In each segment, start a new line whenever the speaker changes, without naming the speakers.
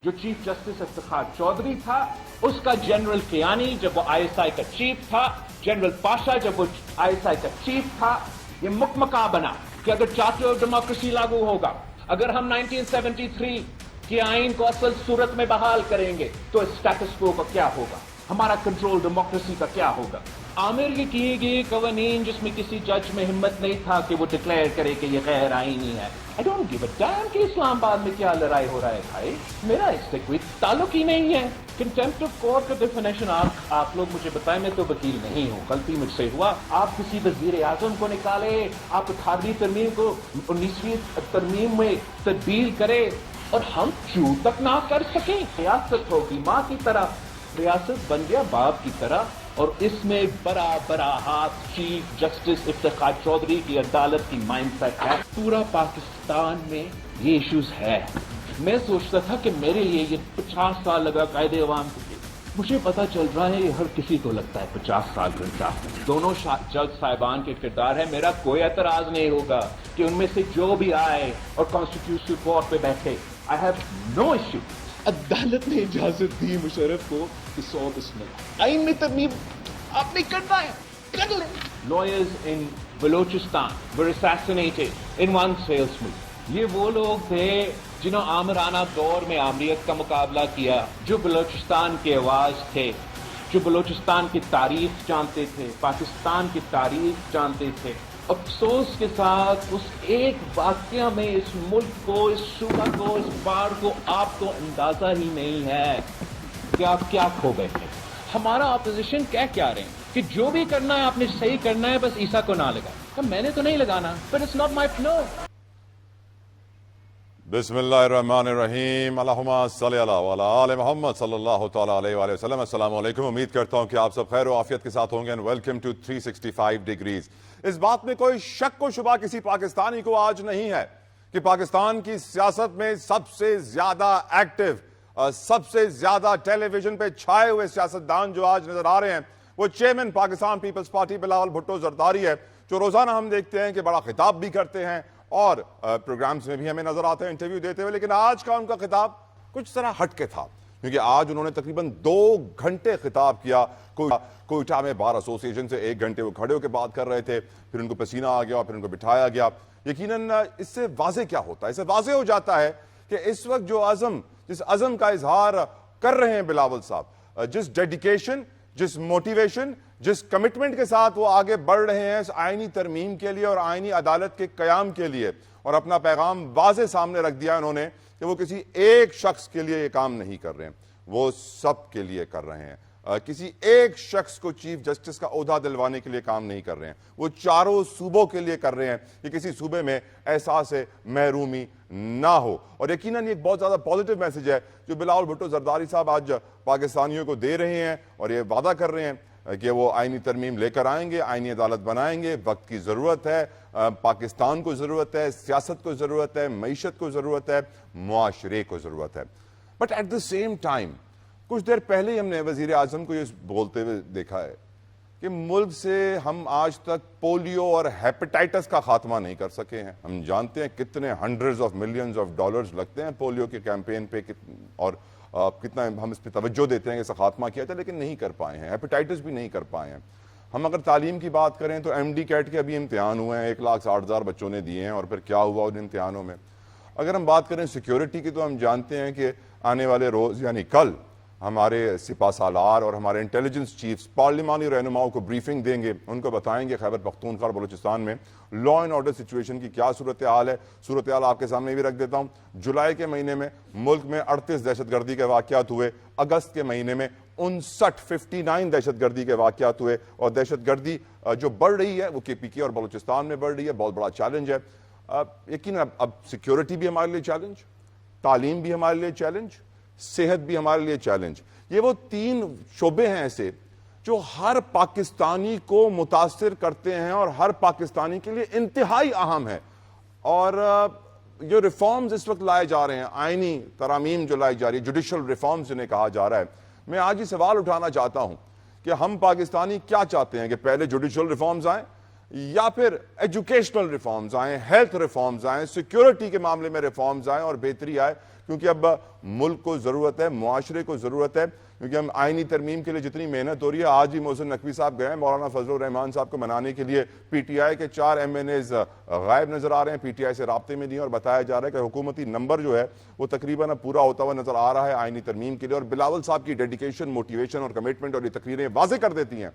जो chief justice Iftikhar Chaudhary था, उसका जनरल कियानी जब वो आईएसआई का चीफ था, जनरल पाशा जब वो आईएसआई का चीफ था, ये मुकमका बना कि अगर चार्टर ऑफ डेमोक्रेसी लागू होगा, अगर हम 1973 के आइन को असल सूरत में बहाल करेंगे तो स्टेटस क्वो का क्या होगा, हमारा कंट्रोल डेमोक्रेसी का क्या होगा। आमिर के किए गए कवानीन जिसमें किसी जज में हिम्मत नहीं था कि वो डिक्लेयर करे कि ये गैर आईनी है। I don't give a dam कि इस्लामाबाद में क्या लड़ाई हो रहा है भाई, मेरा इससे कोई ताल्लुक ही नहीं है। कंटेम्प्ट ऑफ कोर्ट का डेफिनेशन आप लोग मुझे बताएं, मैं तो वकील नहीं हूँ, गलती मुझसे हुआ। आप किसी वजीर आजम को निकाले, आप 18वीं तरमीम को 19वीं तरमीम में तब्दील करे और हम चू तक ना कर सकें। रियासत होगी माँ की तरह, रियासत बन गया बाप की तरह, और इसमें बड़ा बड़ा हाथ चीफ जस्टिस इफ्तिखार चौधरी की अदालत की माइंडसेट है। पूरा पाकिस्तान में ये इश्यूज है। मैं सोचता था कि मेरे लिए ये 50 साल लगा कायदे अवाम के लिए, मुझे पता चल रहा है ये हर किसी को लगता है 50 साल घंटा। दोनों जज साहिबान के किरदार है, मेरा कोई एतराज नहीं होगा कि उनमें से जो भी आए और कॉन्स्टिट्यूशनल कोर्ट पे बैठे, आई हैव नो इश्यू। अदालत ने इजाजत दी मुशर्रफ को कि 100 बिस्मिल्लाह आइन में तरमीम आपने करना है, कर लें। Lawyers in Balochistan were assassinated in one fell swoop। ये वो लोग थे जिन्होंने आमराना दौर में आमरीत का मुकाबला किया, जो बलोचिस्तान के आवाज थे, जो बलोचिस्तान की तारीख जानते थे, पाकिस्तान की तारीख जानते थे। अफसोस के साथ उस एक वाकया में इस मुल्क को, इस सूबा को, इस बाढ़ को आपको अंदाजा ही नहीं है कि आप क्या खो बैठे। हमारा ऑपोजिशन क्या रहे हैं कि जो भी करना है आपने सही करना है, बस ईसा को ना लगा। तो मैंने तो नहीं लगाना, but it's not my no.
बिस्मिल्लाहिर्रहमानिर्रहीम, अल्लाहुम्मा सल्ली अला व अला आले मोहम्मद सल्लल्लाहु तआला अलैहि व सल्लम। अस्सलाम वालेकुम। उम्मीद करता हूं कि आप सब खैर व आफियत के साथ होंगे। And welcome to 365 degrees. इस बात में कोई शक व शुबा किसी पाकिस्तानी को आज नहीं है कि पाकिस्तान की सियासत में सबसे ज्यादा एक्टिव, सबसे ज्यादा टेलीविजन पे छाए हुए सियासतदान जो आज नजर आ रहे हैं वो chairman Pakistan Peoples Party Bilawal Bhutto Zardari है, जो रोजाना हम देखते हैं कि बड़ा खिताब भी करते हैं और प्रोग्राम्स में भी हमें नजर आते हैं इंटरव्यू देते हुए। लेकिन आज का उनका खिताब कुछ तरह हटके था, क्योंकि आज उन्होंने तकरीबन 2 घंटे खिताब किया। कोयटा में बार एसोसिएशन से 1 घंटे वो खड़े होकर बात कर रहे थे, फिर उनको पसीना आ गया और फिर उनको बिठाया गया। यकीनन इससे वाजे क्या होता है, इससे वाजे हो जाता है कि इस वक्त जिस अज़म का इजहार कर रहे हैं बिलावल साहब, जिस डेडिकेशन, जिस मोटिवेशन, जिस कमिटमेंट के साथ वो आगे बढ़ रहे हैं इस आईनी तरमीम के लिए और आईनी अदालत के कयाम के लिए, और अपना पैगाम वाजे सामने रख दिया उन्होंने कि वो किसी एक शख्स के लिए ये काम नहीं कर रहे हैं, वो सब के लिए कर रहे हैं। किसी एक शख्स को चीफ जस्टिस का ओहदा दिलवाने के लिए काम नहीं कर रहे हैं, वो चारों सूबों के लिए कर रहे हैं कि किसी सूबे में एहसास महरूमी ना हो। और यकीनन ये एक बहुत ज्यादा पॉजिटिव मैसेज है जो बिलावल भुट्टो जरदारी साहब आज पाकिस्तानियों को दे रहे हैं, और ये वादा कर रहे हैं कि वो आईनी तरमीम लेकर आएंगे, आईनी अदालत बनाएंगे। वक्त की जरूरत है, पाकिस्तान को जरूरत है, सियासत को जरूरत है, मईशत को जरूरत है, मुआशरे को जरूरत है। But at the same time कुछ देर पहले ही हमने वजीर आजम को ये बोलते हुए देखा है कि मुल्क से हम आज तक पोलियो और हेपेटाइटिस का खात्मा नहीं कर सके हैं। हम जानते हैं कितने hundreds of millions of dollars लगते हैं पोलियो के कैंपेन पे, और कितना हम इस पर तवज्जो देते हैं कि इसका खात्मा किया था, लेकिन नहीं कर पाए हैं। हेपेटाइटिस भी नहीं कर पाए हैं। हम अगर तालीम की बात करें तो MD कैट के अभी इम्तिहान हुए हैं, 1,60,000 बच्चों ने दिए हैं, और फिर क्या हुआ उन इम्तिहानों में। अगर हम बात करें सिक्योरिटी की तो हम जानते हैं कि आने वाले रोज यानी कल हमारे सिपा सालार और हमारे इंटेलिजेंस चीफ्स पार्लिमानी रहनुमाओं को ब्रीफिंग देंगे, उनको बताएंगे खैबर पख्तूनख्वा और बलूचिस्तान में लॉ एंड ऑर्डर सिचुएशन की क्या सूरत हाल है। सूरत हाल आपके सामने भी रख देता हूँ। जुलाई के महीने में मुल्क में 38 दहशतगर्दी के वाकयात हुए, अगस्त के महीने में 59 दहशतगर्दी के वाकयात हुए, और दहशतगर्दी जो बढ़ रही है वो KPK और बलूचिस्तान में बढ़ रही है, बहुत बड़ा चैलेंज है। यकीन अब सिक्योरिटी भी हमारे लिए चैलेंज, तालीम भी हमारे लिए चैलेंज, सेहत भी हमारे लिए चैलेंज। ये वो 3 शोबे हैं ऐसे जो हर पाकिस्तानी को मुतासिर करते हैं और हर पाकिस्तानी के लिए इंतहाई अहम है। और जो रिफॉर्म्स इस वक्त लाए जा रहे हैं, आईनी तरामीम जो लाई जा रही है, जुडिशल रिफॉर्म्स जिन्हें कहा जा रहा है, मैं आज ही सवाल उठाना चाहता हूं कि हम पाकिस्तानी क्या चाहते हैं कि पहले जुडिशल रिफॉर्म्स आए, या फिर एजुकेशनल रिफॉर्म्स आए, हेल्थ रिफॉर्म्स आए, सिक्योरिटी के मामले में रिफॉर्म्स आए और बेहतरी आए, क्योंकि अब मुल्क को जरूरत है, मुआशरे को जरूरत है, क्योंकि हम आईनी तरमीम के लिए जितनी मेहनत हो रही है, आज ही मोहसिन नकवी साहब गए मौलाना फजलुर रहमान साहब को मनाने के लिए। पीटीआई के 4 MNAs गायब नजर आ रहे हैं, पीटीआई से राब्ते में नहीं, और बताया जा रहा है कि हुकूमती नंबर जो है वो तकरीबन अब पूरा होता हुआ नजर आ रहा है आईनी तरमीम के लिए। और बिलावल साहब की डेडिकेशन, मोटिवेशन और कमिटमेंट और ये तकरीरें वाजे कर देती हैं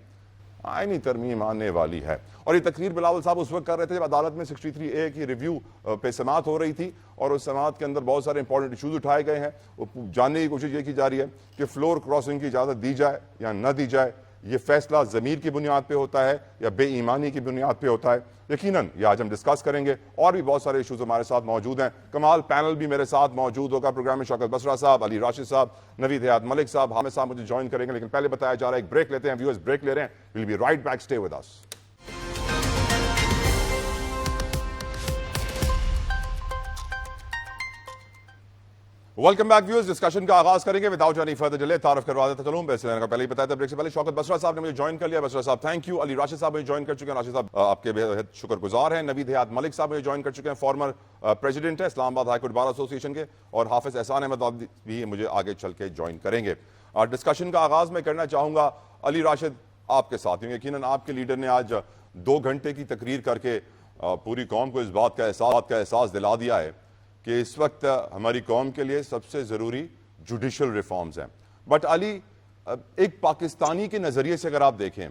आईनी तरमीम आने वाली है। और ये तकरीर बिलावल साहब उस वक्त कर रहे थे जब अदालत में 63A की रिव्यू पे समाअत हो रही थी, और उस समाअत के अंदर बहुत सारे इंपॉर्टेंट इशूज उठाए गए हैं। वो जानने की कोशिश ये की जा रही है कि फ्लोर क्रॉसिंग की इजाजत दी जाए या न दी जाए, ये फैसला जमीर की बुनियाद पे होता है या बेईमानी की बुनियाद पे होता है। यकीनन ये आज हम डिस्कस करेंगे। और भी बहुत सारे इशूज हमारे साथ मौजूद हैं। कमाल पैनल भी मेरे साथ मौजूद होगा प्रोग्राम में। शौकत बसरा साहब, अली राशिद साहब, नवीद हयात मलिक साहब, हामिद साहब मुझे ज्वाइन करेंगे, लेकिन पहले बताया जा रहा है एक ब्रेक लेते हैं। व्यूअर्स ब्रेक ले रहे हैं, will be right back, stay with us. Welcome back viewers. Discussion का आगाज करेंगे विदाउट एनी फर्दर डिले। तारफ करवा देता चलूं, वैसे का पहले ही बताया था ब्रेक से पहले शौकत बसरा साहब ने मुझे ज्वाइन कर लिया। बसरा साहब थैंक यू। अली राशिद साहब मुझे ज्वाइन कर चुके हैं, राशिद साहब आपके बेहद शुक्रगुजार हैं। नवीद हयात मलिक साहब मुझे ज्वाइन कर चुके हैं, फॉर्मर प्रेसिडेंट है इस्लामाबाद हाईकोर्ट बार एसोसिएशन के, और हाफिज एहसान अहमद भी मुझे आगे चल के ज्वाइन करेंगे। डिस्कशन का आगाज मैं करना चाहूंगा अली राशिद आपके साथ। यकीनन आपके लीडर ने आज 2 घंटे की तकरीर करके पूरी कौम को इस बात का एहसास दिला दिया है कि इस वक्त हमारी कौम के लिए सबसे ज़रूरी जुडिशल रिफॉर्म्स हैं। बट अली, एक पाकिस्तानी के नज़रिए से अगर आप देखें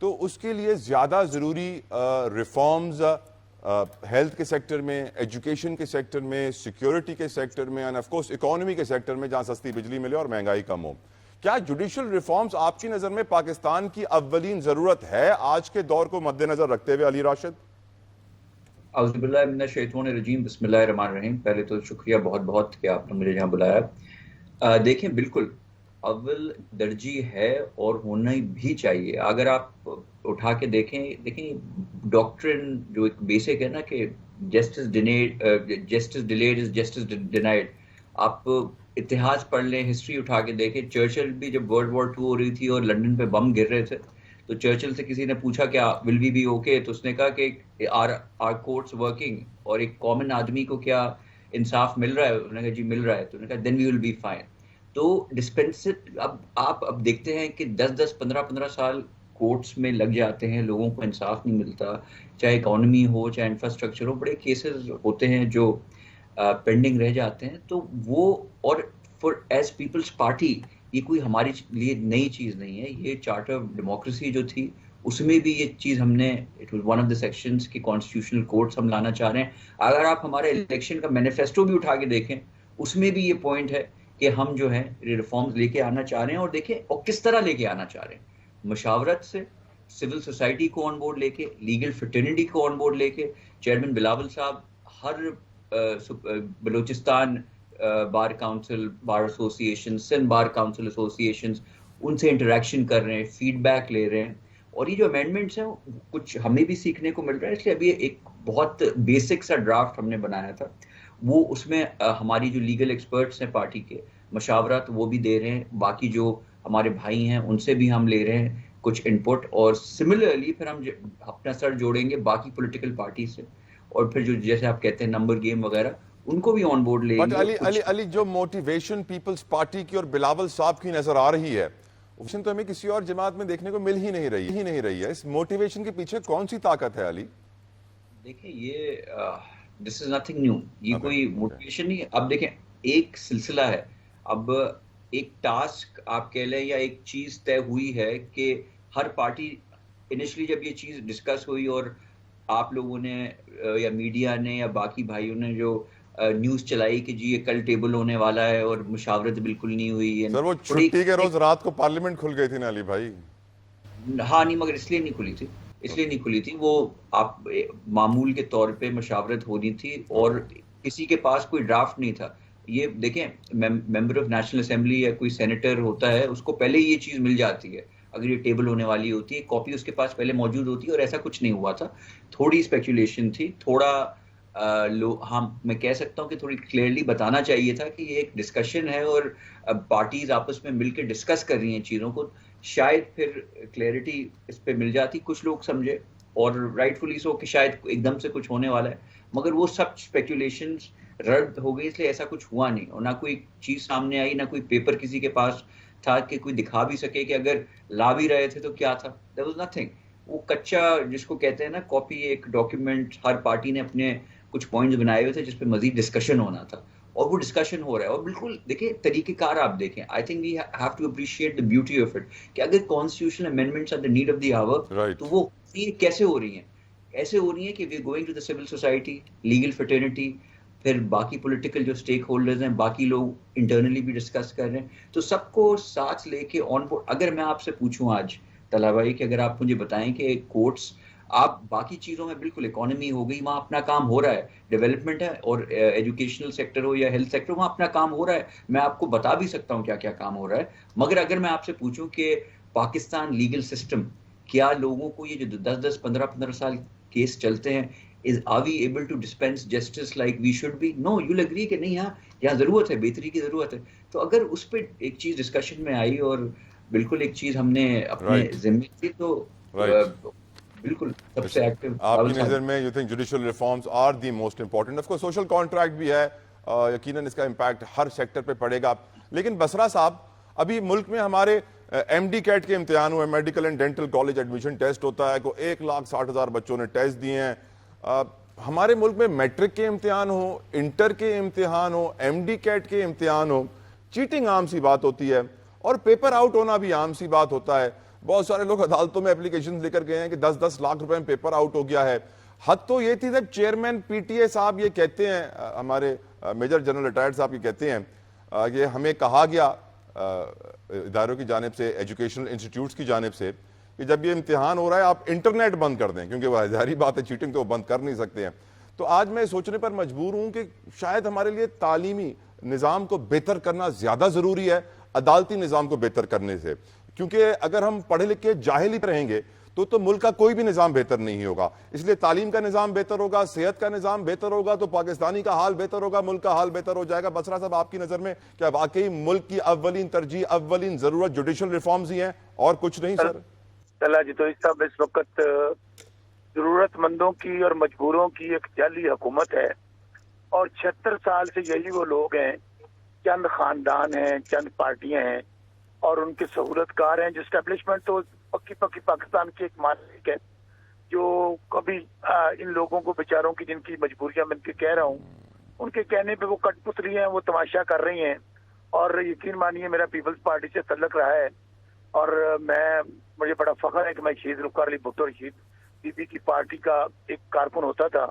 तो उसके लिए ज़्यादा ज़रूरी रिफॉर्म्स हेल्थ के सेक्टर में, एजुकेशन के सेक्टर में, सिक्योरिटी के सेक्टर में, एंड ऑफ कोर्स इकोनॉमी के सेक्टर में, जहाँ सस्ती बिजली मिले और महंगाई कम हो। क्या जुडिशल रिफॉर्म्स आपकी नज़र में पाकिस्तान की अव्वलीन ज़रूरत है आज के दौर को मद्देनजर रखते हुए अली राशिद?
रजीम, बिस्मिल्लाहिर्रहमानिर्रहीम। पहले तो शुक्रिया बहुत बहुत कि आपने मुझे यहाँ बुलाया। देखें, बिल्कुल अव्वल दर्जी है और होना भी चाहिए। अगर आप उठा के देखें डॉक्ट्रिन जो एक बेसिक है ना कि justice delayed is justice denied. आप इतिहास पढ़ लें, हिस्ट्री उठा के देखें। चर्चिल भी जब वर्ल्ड वॉर 2 हो रही थी और लंदन पे बम गिर रहे थे, तो चर्चिल से किसी ने पूछा क्या विल वी बी ओके, तो उसने कहा कि आर कोर्ट्स वर्किंग, और एक कॉमन आदमी को क्या इंसाफ मिल रहा है? उन्होंने कहा जी मिल रहा है। तो उन्होंने कहा then we will be fine. तो डिस्पेंसेड अब देखते हैं कि 10-10, 15-15 साल कोर्ट्स में लग जाते हैं, लोगों को इंसाफ नहीं मिलता, चाहे इकोनॉमी हो चाहे इंफ्रास्ट्रक्चर हो। बड़े केसेस होते हैं जो पेंडिंग रह जाते हैं। तो वो, और फॉर एज पीपल्स पार्टी ये कोई हमारे लिए नई चीज़ नहीं है। ये चार्टर ऑफ डेमोक्रेसी जो थी उसमें भी ये चीज़ हमने, it was one of the sections की कॉन्स्टिट्यूशनल कोर्ट्स हम लाना चाह रहे हैं। अगर आप हमारे इलेक्शन का मैनिफेस्टो भी उठा के देखें, उसमें भी ये पॉइंट है कि हम जो है रिफॉर्म्स लेके आना चाह रहे हैं। और देखें और किस तरह लेके आना चाह रहे हैं, मशावरत से, सिविल सोसाइटी को ऑन बोर्ड लेके, लीगल फ्रेटर्निटी को ऑन बोर्ड लेके। चेयरमैन बिलावल साहब हर Balochistan bar council, bar association, Sindh bar council association, उनसे इंटरेक्शन कर रहे हैं, फीडबैक ले रहे हैं। और ये जो अमेंडमेंट्स हैं कुछ हमें भी सीखने को मिल रहा है। इसलिए अभी एक बहुत बेसिक सा ड्राफ्ट हमने बनाया था, वो उसमें हमारी जो लीगल एक्सपर्ट्स हैं पार्टी के, मशावरत वो भी दे रहे हैं, बाकी जो हमारे भाई हैं उनसे भी हम ले रहे हैं कुछ इनपुट। और सिमिलरली फिर हम अपना सर जोड़ेंगे बाकी पॉलिटिकल पार्टी से, और फिर जो जैसे आप कहते हैं नंबर गेम वगैरह, उनको भी ऑन बोर्ड लेंगे।
बट अली जो मोटिवेशन पीपल्स पार्टी की और बिलावल साहब की नजर आ रही है, उसमें तो हमें किसी और जमात में देखने को मिल ही नहीं रही है। इस मोटिवेशन के पीछे कौन सी ताकत है अली?
देखिए, ये दिस इज नथिंग न्यू, ये कोई मोटिवेशन नहीं है। अब देखें, एक सिलसिला है, अब एक टास्क आप कह लें या एक चीज तय हुई है कि हर पार्टी, इनिशियली जब ये चीज डिस्कस हुई और आप लोगों ने या मीडिया ने या बाकी भाइयों ने जो न्यूज चलाई कि जी ये कल टेबल होने वाला है और मुशावरत बिल्कुल नहीं हुई है।
सर वो छुट्टी के रोज रात को पार्लियामेंट खुल गई थी ना अली भाई?
हाँ, नहीं, मगर इसलिए नहीं खुली थी, वो आप मामूल के तौर पे मुशावरत होनी थी और किसी के पास कोई ड्राफ्ट नहीं था। ये देखें, मेंबर ऑफ नेशनल असेंबली या कोई सेनेटर होता है, उसको पहले ये चीज मिल जाती है, अगर ये टेबल होने वाली होती है, कॉपी उसके पास पहले मौजूद होती है। और ऐसा कुछ नहीं हुआ था, थोड़ी स्पेकुलेशन थी, थोड़ा हाँ मैं कह सकता हूँ कि थोड़ी क्लियरली बताना चाहिए था कि ये एक डिस्कशन है और पार्टीज आपस में मिलकर डिस्कस कर रही हैं चीज़ों को, शायद फिर क्लैरिटी इस पे मिल जाती, कुछ लोग समझे। और राइटफुली सो कि शायद एकदम से कुछ होने वाला है, मगर वो सब स्पेकुलेशंस रद्द हो गई, इसलिए ऐसा कुछ हुआ नहीं और ना कोई चीज सामने आई, ना कोई पेपर किसी के पास था कि कोई दिखा भी सके कि अगर ला भी रहे थे तो क्या था। There was nothing. वो कच्चा जिसको कहते हैं ना कॉपी, एक डॉक्यूमेंट, हर पार्टी ने अपने कुछ पॉइंट्स बनाए हुए थे जिस पे मजीद डिस्कशन होना था और वो डिस्कशन हो रहा है। और बिल्कुल देखिए तरीकेकार आप देखें, I think we have to appreciate the beauty of it कि अगर constitutional amendments are the need of the hour, तो वो ये कैसे हो रही हैं? ऐसे हो रही है कि we are going to the civil society, legal fraternity, फिर बाकी पॉलिटिकल जो स्टेक होल्डर्स हैं, बाकी लोग इंटरनली भी डिस्कस कर रहे हैं, तो सबको साथ लेके ऑन बोर्ड। अगर मैं आपसे पूछूं आज तला भाई कि अगर आप मुझे बताएं कि कोर्ट्स, आप बाकी चीज़ों में बिल्कुल इकोनॉमी हो गई, वहाँ अपना काम हो रहा है, डेवलपमेंट है, और एजुकेशनल सेक्टर हो या हेल्थ सेक्टर, वहाँ अपना काम हो रहा है, मैं आपको बता भी सकता हूँ क्या क्या काम हो रहा है। मगर अगर मैं आपसे पूछूं कि पाकिस्तान लीगल सिस्टम, क्या लोगों को ये जो 10-10, 15-15 साल केस चलते हैं, are we able to dispense justice like we should be? No, you'll agree कि नहीं, यहाँ ज़रूरत है, बेहतरी की ज़रूरत है। तो अगर उस पर एक चीज़ डिस्कशन में आई और बिल्कुल एक चीज़ हमने अपने जिम्मे की, तो बिल्कुल सबसे एक्टिव।
आपकी नज़र में you think judicial reforms are the most important? Of course social contract भी है, यकीनन इसका इम्पैक्ट हर सेक्टर पे पड़ेगा, लेकिन बसरा साहब, अभी मुल्क में हमारे MD कैट के इम्तिहान हुए, medical and dental college admission test होता है, को 1,60,000 बच्चों ने टेस्ट दिए हैं। हमारे मुल्क में मैट्रिक के इम्तिहान हो, इंटर के इम्तिहान हो, MD कैट के इम्तिहान हो, चीटिंग आम सी बात होती है और पेपर आउट होना भी आम सी बात होता है। बहुत सारे लोग अदालतों में एप्लीकेशन लेकर गए हैं कि 10-10 लाख रुपए में पेपर आउट हो गया है। हद तो ये थी जब चेयरमैन PTA साहब ये कहते हैं, हमारे मेजर जनरल रिटायर्ड साहब ये कहते हैं कि हमें कहा गया इदारों की जानिब से, एजुकेशनल इंस्टीट्यूट्स की जानिब से, कि जब ये इम्तिहान हो रहा है आप इंटरनेट बंद कर दें, क्योंकि वह जाहिर बात है चीटिंग तो बंद कर नहीं सकते हैं। तो आज मैं सोचने पर मजबूर हूं कि शायद हमारे लिए तालीमी निज़ाम को बेहतर करना ज़्यादा ज़रूरी है अदालती निज़ाम को बेहतर करने से, क्योंकि अगर हम पढ़े लिखे जाहिल ही रहेंगे तो मुल्क का कोई भी निज़ाम बेहतर नहीं होगा। इसलिए तालीम का निज़ाम बेहतर होगा, सेहत का निज़ाम बेहतर होगा तो पाकिस्तानी का हाल बेहतर होगा, मुल्क का हाल बेहतर हो जाएगा। बसरा साहब, आपकी नज़र में क्या वाकई मुल्क की अव्वलीन तरजीह, अव्वलीन ज़रूरत जुडिशल रिफॉर्म्स ही हैं और कुछ नहीं? सर
तला जी, तो इस वक्त जरूरतमंदों की और मजबूरों की एक जाली हुकूमत है और 76 साल से यही वो लोग हैं, चंद खानदान हैं, चंद पार्टियां हैं और उनके सहूलतकार हैं। जो एस्टेब्लिशमेंट तो पक्की पक्की पाकिस्तान के एक मालिक है, जो कभी इन लोगों को बेचारों की, जिनकी मजबूरियां मैं कह रहा हूँ, उनके कहने पे वो कठपुतली हैं, वो तमाशा कर रही हैं। और यकीन मानिए मेरा पीपल्स पार्टी से तल्लुक रहा है और मुझे बड़ा फख्र है कि मैं शहीद जुल्फ़िकार अली भुट्टो और शहीद बीबी की पार्टी का एक कारकुन होता था।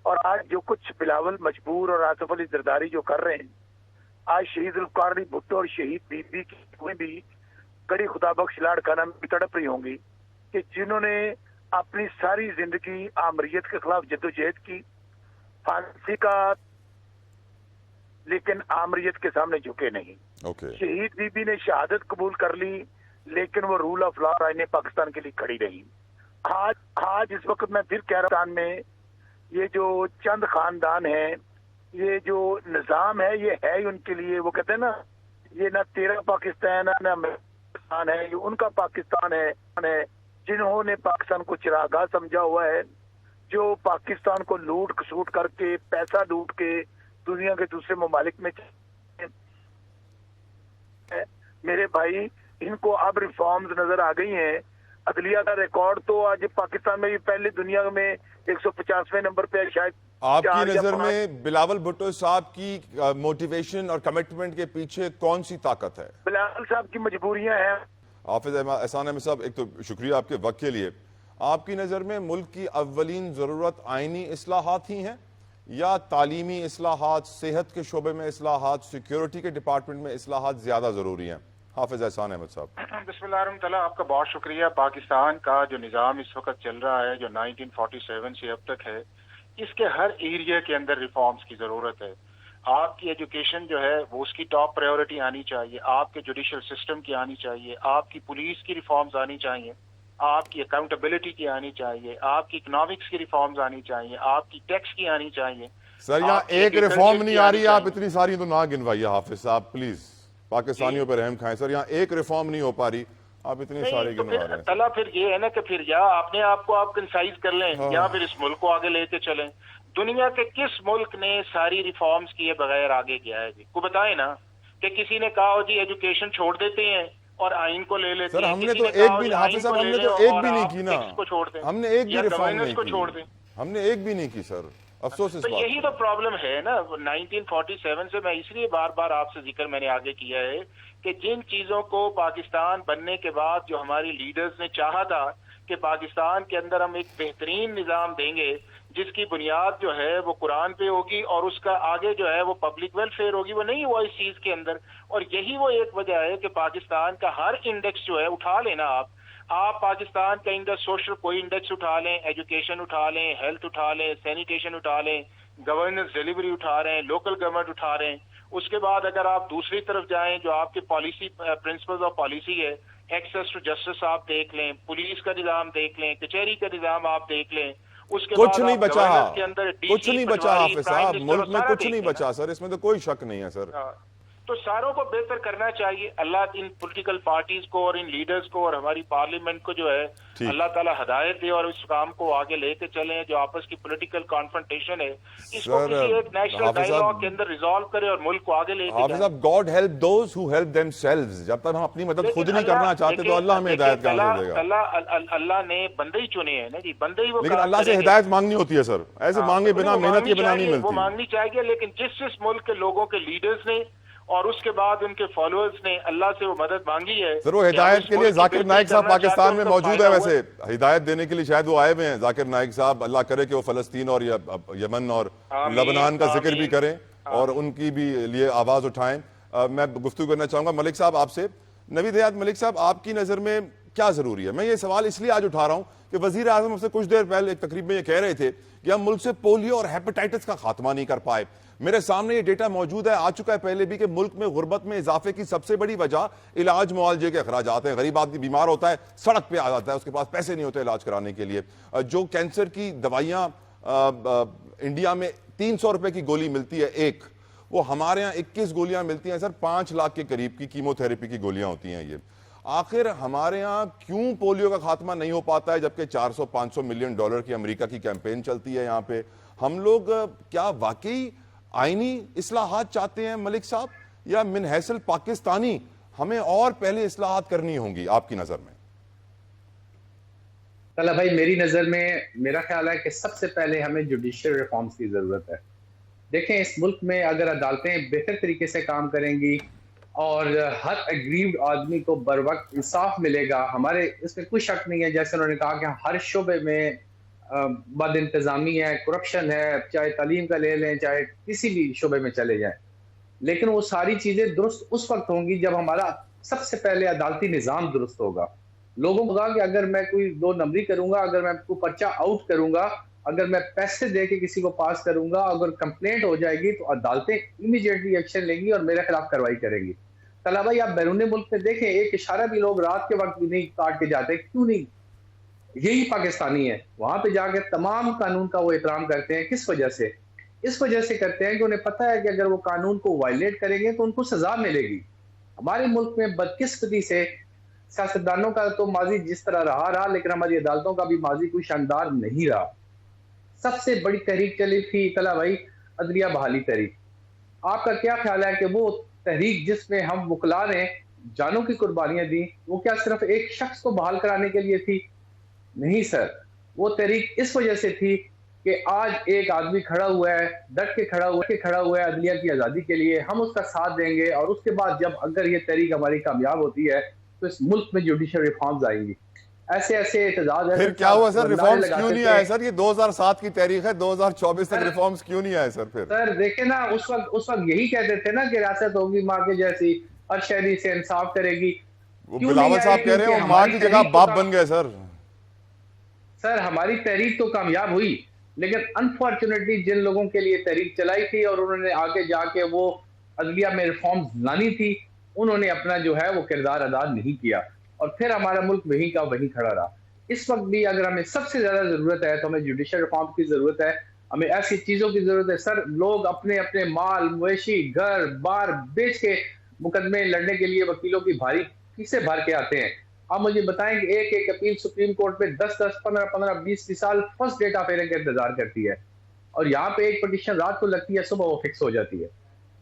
और आज जो कुछ बिलावल मजबूर और आसिफ अली जरदारी जो कर रहे हैं, आज शहीद जुल्फ़िकार अली भुट्टो और शहीद बीबी की कोई भी कड़ी खुदाबख्श लाड़काना में तड़प रही होंगी कि जिन्होंने अपनी सारी जिंदगी आमरीत के खिलाफ जद्दोजहद की, फांसी का, लेकिन आमरीत के सामने झुके नहीं। शहीद बीबी ने शहादत कबूल कर ली, लेकिन वो रूल ऑफ लॉ राय ने पाकिस्तान के लिए खड़ी रही। आज इस वक्त मैं फिर कह रहा हूं, में ये जो चंद खानदान है, ये जो निजाम है, ये है उनके लिए, वो कहते हैं ना, ये ना तेरा पाकिस्तान है ना पाकिस्तान है, ये उनका पाकिस्तान है। जिन्होंने पाकिस्तान को चिरागा समझा हुआ है, जो पाकिस्तान को लूट खसूट करके, पैसा लूट के दुनिया के दूसरे ममालिक में, मेरे भाई, इनको अब रिफॉर्म्स नजर आ गई हैं। अदलिया का रिकॉर्ड तो आज पाकिस्तान में भी पहले दुनिया में 150वें नंबर पे है शायद।
आपकी नजर में बिलावल भुट्टो साहब की मोटिवेशन और कमिटमेंट के पीछे कौन सी ताकत है?
बिलावल साहब की मजबूरियां हैं।
हाफिज एहसान अहमद साहब, एक तो शुक्रिया आपके वक्त के लिए। आपकी नजर में मुल्क की अव्वलीन जरूरत आईनी इस्लाहात ही हैं या तालीमी इस्लाहात, सेहत के शोबे में इस्लाहात, सिक्योरिटी के डिपार्टमेंट में इस्लाहात ज्यादा जरूरी हैं? हाफिज एहसान अहमद साहब।
बिस्मिल्लाह, आपका बहुत शुक्रिया। पाकिस्तान का जो निज़ाम इस वक्त चल रहा है, जो 1947 से अब तक है, इसके हर एरिया के अंदर रिफॉर्म्स की जरूरत है। आपकी एजुकेशन जो है वो उसकी टॉप प्रायोरिटी आनी चाहिए, आपके जुडिशियल सिस्टम की आनी चाहिए, आपकी पुलिस की रिफॉर्म्स आनी चाहिए, आपकी अकाउंटेबिलिटी की आनी चाहिए, आपकी इकोनॉमिक्स की रिफॉर्म्स आनी चाहिए, आपकी टैक्स की आनी चाहिए।
सर यहाँ एक रिफॉर्म नहीं आ रही, आप इतनी सारी तो ना गिनवाइए हाफिज साहब, प्लीज पाकिस्तानियों पर रहम खाएं। सर यहाँ एक रिफॉर्म नहीं हो पा रही, आप इतनी
नहीं,
सारी
तो
गिनवा
फिर
रहे हैं।
तला फिर ये है ना कि फिर या अपने आप को आप कंसाइज कर लें
हाँ।
या फिर इस मुल्क को आगे लेके चलें। दुनिया के किस मुल्क ने सारी रिफॉर्म्स किए बगैर आगे गया है जी? को बताए ना कि किसी ने कहा हो जी एजुकेशन छोड़ देते हैं और आइन को ले लेते
सर
हैं।
हमने
किसी
तो
ने कहा
एक
हो
भी
जी
हाफिज
आइन
साहब
को ले
हमने
लें
तो एक
और
भी नहीं
आप
की ना,
टैक्स को छोड़ दें
हमने एक भी
या
रिफॉर्म
गवर्नेंस
नहीं
को छोड़
की,
दें।
हमने एक भी नहीं की सर, अफसोस इस
तो
बात
यही
का।
तो प्रॉब्लम है ना। 1947 से मैं इसलिए बार बार आपसे जिक्र मैंने आगे किया है कि जिन चीजों को पाकिस्तान बनने के बाद जो हमारी लीडर्स ने चाहा था कि पाकिस्तान के अंदर हम एक बेहतरीन निजाम देंगे जिसकी बुनियाद जो है वो कुरान पे होगी और उसका आगे जो है वो पब्लिक वेलफेयर होगी, वो नहीं हुआ इस चीज के अंदर। और यही वो एक वजह है कि पाकिस्तान का हर इंडेक्स जो है उठा लेना आप पाकिस्तान का इंडेक्स, सोशल कोई इंडेक्स उठा लें, एजुकेशन उठा लें, हेल्थ उठा लें, सैनिटेशन उठा लें, गवर्नेंस डिलीवरी उठा रहे हैं, लोकल गवर्नमेंट उठा रहे हैं। उसके बाद अगर आप दूसरी तरफ जाएं जो आपकी पॉलिसी प्रिंसिपल्स ऑफ पॉलिसी है, एक्सेस टू जस्टिस आप देख लें, पुलिस का निजाम देख लें, कचहरी का निजाम आप देख लें, उसके
कुछ
बाद
नहीं
आप
बचा,
गवर्नेंस के अंदर
कुछ
DC,
नहीं बचा
पटवारी,
हाफिज
प्राइम
साहब,
मिनिस्टर
मुल्क में
सारा
कुछ
देख
नहीं
लें ना।
बचा सर, इसमें तो कोई शक नहीं है सर।
हाँ, तो सारों को बेहतर करना चाहिए। अल्लाह इन पॉलिटिकल पार्टीज को और इन लीडर्स को और हमारी पार्लियामेंट को जो है अल्लाह ताला हिदायत दे और इस काम को आगे लेके चलें। जो आपस की पॉलिटिकल कॉन्फ्रंटेशन है इसको
सर,
किसी एक नेशनल
हाफिज साहब,
डायलॉग के अंदर रिजॉल्व करे और मुल्क को आगे लेके
हाफिज
जाए।
साहब, God help those who help themselves. जब तक हम अपनी मदद
लेकिन
खुद नहीं
अल्लाह-
करना चाहते तो
देखिए-
अल्लाह हमें
देखिए,
हिदायत कहाँ से देगा?
अल्लाह ने बंदे ही चुने हैं ना जी, बंदे ही वो
लेकिन
काम
अल्लाह से
करेंगे।
हिदायत मांगनी होती है सर, ऐसे
हाँ,
मांगे
तो
बिना,
वो
मेहनत
मांगनी
के बिना नहीं
चाहिए, वो
मिलती।
मांगनी चाहिए। लेकिन जिस मुल्क के लोगों के लीडर्स ने और उसके बाद उनके फॉलोअर्स ने अल्लाह से वो मदद मांगी है
सर वो हिदायत के लिए जाकिर नाइक साहब पाकिस्तान में मौजूद है, वैसे हिदायत देने के लिए शायद वो आए हुए हैं। जाकिर नाइक साहब, अल्लाह करे कि वो फलस्तीन और यमन और लबनान का जिक्र भी करें और उनकी भी लिए आवाज उठाएं। मैं गुफ्तगू करना चाहूंगा मलिक साहब आपसे। नवीद हयात मलिक साहब, आपकी नजर में क्या जरूरी है? मैं ये सवाल इसलिए आज उठा रहा हूं कि वजीर आजम हमसे कुछ देर पहले एक तकरीब में ये कह रहे थे कि हम मुल्क से पोलियो और हेपेटाइटिस का खात्मा नहीं कर पाए। मेरे सामने ये डेटा मौजूद है, आ चुका है पहले भी, कि मुल्क में गुर्बत में इजाफे की सबसे बड़ी वजह इलाज मुआवजे के अखराजात हैं। गरीब आदमी बीमार होता है, सड़क पे आ जाता है, उसके पास पैसे नहीं होते इलाज कराने के लिए। जो कैंसर की दवाइयां इंडिया में 300 रुपए की गोली मिलती है एक, वो हमारे यहाँ 21 गोलियां मिलती हैं सर, 5 लाख के करीब की कीमोथेरेपी की गोलियां होती हैं ये। आखिर हमारे यहाँ क्यों पोलियो का खात्मा नहीं हो पाता है, जबकि 400-500 मिलियन डॉलर की अमेरिका की कैंपेन चलती है यहाँ पे? हम लोग क्या वाकई आईनी इस्लाहात चाहते हैं मलिक साहब, या मिन हैसल पाकिस्तानी हमें और पहले इस्लाहात करनी होंगी आपकी नजर में?
तला भाई, मेरी नजर में मेरा ख्याल है कि सबसे पहले हमें जुडिशियल रिफॉर्म्स की जरूरत है। देखें, इस मुल्क में अगर अदालतें बेहतर तरीके से काम करेंगी और हर अग्रीव्ड आदमी को बर वक्त इंसाफ मिलेगा, हमारे इसमें कोई शक नहीं है। जैसे उन्होंने कहा कि हर शोबे में बद इंतजामी है, करप्शन है, चाहे तालीम का ले लें, चाहे किसी भी शोबे में चले जाएं, लेकिन वो सारी चीजें दुरुस्त उस वक्त होंगी जब हमारा सबसे पहले अदालती निज़ाम दुरुस्त होगा। लोगों को कहा कि अगर मैं कोई 2 नंबरी करूंगा, अगर मैं कोई पर्चा आउट करूंगा, अगर मैं पैसे दे के किसी को पास करूंगा, अगर कंप्लेंट हो जाएगी तो अदालतें इमीडिएटली एक्शन लेंगी और मेरे खिलाफ कार्रवाई करेंगी। तला भाई, आप बैरून मुल्क में देखें, एक इशारा भी लोग रात के वक्त भी नहीं काट के जाते, क्यों नहीं? यही पाकिस्तानी है, वहां पे जाके तमाम कानून का वो एहतराम करते हैं। किस वजह से? इस वजह से करते हैं कि उन्हें पता है कि अगर वो कानून को वायलेट करेंगे तो उनको सजा मिलेगी। हमारे मुल्क में बदकिस्मती से सियासतदानों का तो माजी जिस तरह रहा, लेकिन हमारी अदालतों का भी माजी कोई शानदार नहीं रहा। सबसे बड़ी तहरीक चली थी तला भाई, अदलिया बहाली तहरीक। आपका क्या ख्याल है कि वो तहरीक जिसमें हम वकला ने जानों की कुर्बानियां दी, वो क्या सिर्फ एक शख्स को बहाल कराने के लिए थी? नहीं सर, वो तहरीक इस वजह से थी कि आज एक आदमी खड़ा हुआ है, डट के खड़ा हुआ है अदलिया की आज़ादी के लिए, हम उसका साथ देंगे। और उसके बाद जब अगर ये तहरीक हमारी कामयाब होती है तो इस मुल्क में जुडिशियल रिफॉर्म्स आएंगी। ऐसे एहतजाज।
फिर क्या हुआ सर, रिफॉर्म्स क्यों नहीं आए सर? ये 2007 की तारीख है, 2024 तक रिफॉर्म्स क्यों नहीं आए सर? फिर
सर देखे ना, उस वक्त यही कहते थे ना कि रियासत होगी माँ के जैसी, हर शहरी से इंसाफ करेगी।
वो बिलावल साहब कह रहे हैं माँ की जगह बाप बन गए सर।
सर हमारी तहरीक तो कामयाब हुई, लेकिन अनफॉर्चुनेटली जिन लोगों के लिए तहरीक चलाई थी और उन्होंने आगे जाके वो अदलिया में रिफॉर्म्स लानी थी, उन्होंने अपना जो है वो किरदार अदा नहीं किया और फिर हमारा मुल्क वहीं का वहीं खड़ा रहा। इस वक्त भी अगर हमें सबसे ज्यादा जरूरत है तो हमें जुडिशियल रिफॉर्म की जरूरत है, हमें ऐसी चीजों की जरूरत है। सर लोग अपने अपने माल मवेशी घर बार बेच के मुकदमे लड़ने के लिए वकीलों की भारी फीसें भर के आते हैं। आप मुझे बताएं कि एक एक अपील सुप्रीम कोर्ट में 10-10, 15-15, 20-20 साल फर्स्ट डेट ऑफ हेयरिंग का इंतजार करती है, और यहाँ पे एक पिटीशन रात को लगती है, सुबह वो फिक्स हो जाती है।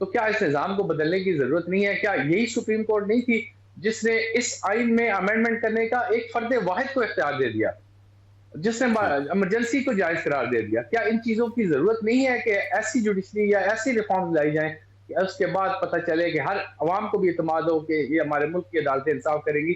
तो क्या इस निज़ाम को बदलने की जरूरत नहीं है? क्या यही सुप्रीम कोर्ट नहीं थी जिसने इस आइन में अमेंडमेंट करने का एक फर्द वाहिद को इख्तियार दे दिया, जिसने इमरजेंसी को जायज करार दे दिया? क्या इन चीजों की जरूरत नहीं है कि ऐसी जुडिशरी या ऐसी रिफॉर्म लाई जाएं कि उसके बाद पता चले कि हर अवाम को भी इत्मीनान हो कि ये हमारे मुल्क की अदालतें इंसाफ करेंगी?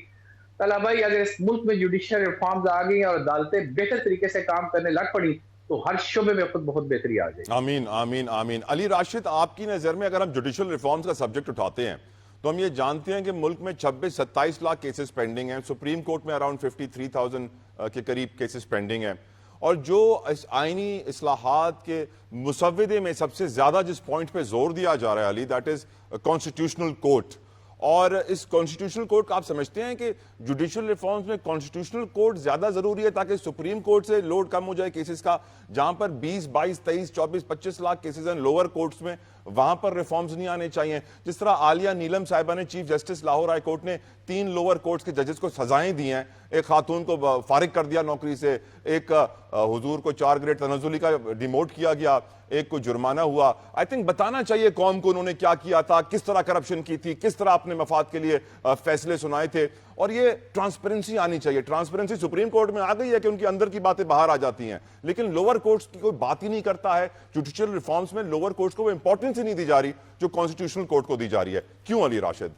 तला भाई, अगर इस मुल्क में जुडिशल रिफॉर्म्स आ गई और अदालतें बेहतर तरीके से काम करने लग पड़ी तो हर शोबे में खुद बहुत बेहतरी आ जाएगी।
आमीन आमीन आमीन। अली राशिद, आपकी नज़र में अगर हम जुडिशल रिफॉर्म्स का सब्जेक्ट उठाते हैं तो हम ये जानते हैं कि मुल्क में 26-27 लाख केसेस पेंडिंग हैं, सुप्रीम कोर्ट में अराउंड 53,000 के करीब केसेस पेंडिंग हैं, और जो इस आइनी इस्लाहात के मुसव्वदे में सबसे ज़्यादा जिस पॉइंट पे जोर दिया जा रहा है Ali, that is constitutional court. और इस कॉन्स्टिट्यूशनल कोर्ट का आप समझते हैं कि जुडिशल रिफॉर्म्स में कॉन्स्टिट्यूशनल कोर्ट ज्यादा जरूरी है ताकि सुप्रीम कोर्ट से लोड कम हो जाए केसेस का, जहां पर 20, 22, 23, 24, 25 लाख केसेस हैं लोअर कोर्ट्स में, वहां पर रिफॉर्म्स नहीं आने चाहिए? जिस तरह आलिया नीलम साहिबा ने, chief justice Lahore high court ने 3 लोअर कोर्ट्स के जजेस को सजाएं दी हैं, एक खातून को फारिग कर दिया नौकरी से, एक हुजूर को 4 ग्रेड तनज़ुली का डिमोट किया गया, एक को जुर्माना हुआ। आई थिंक बताना चाहिए कौम को उन्होंने क्या किया था, किस तरह करप्शन की थी, किस तरह अपने मफाद के लिए फैसले सुनाए थे, और ये ट्रांसपेरेंसी आनी चाहिए। ट्रांसपेरेंसी सुप्रीम कोर्ट में आ गई है कि उनकी अंदर की बातें बाहर आ जाती हैं, लेकिन लोअर कोर्ट्स की कोई बात ही नहीं करता है। जुडिशियल रिफॉर्म्स में लोअर कोर्ट्स को वो इंपॉर्टेंस ही नहीं दी जा रही जो कॉन्स्टिट्यूशनल कोर्ट को दी जा रही है। क्यों अली राशिद?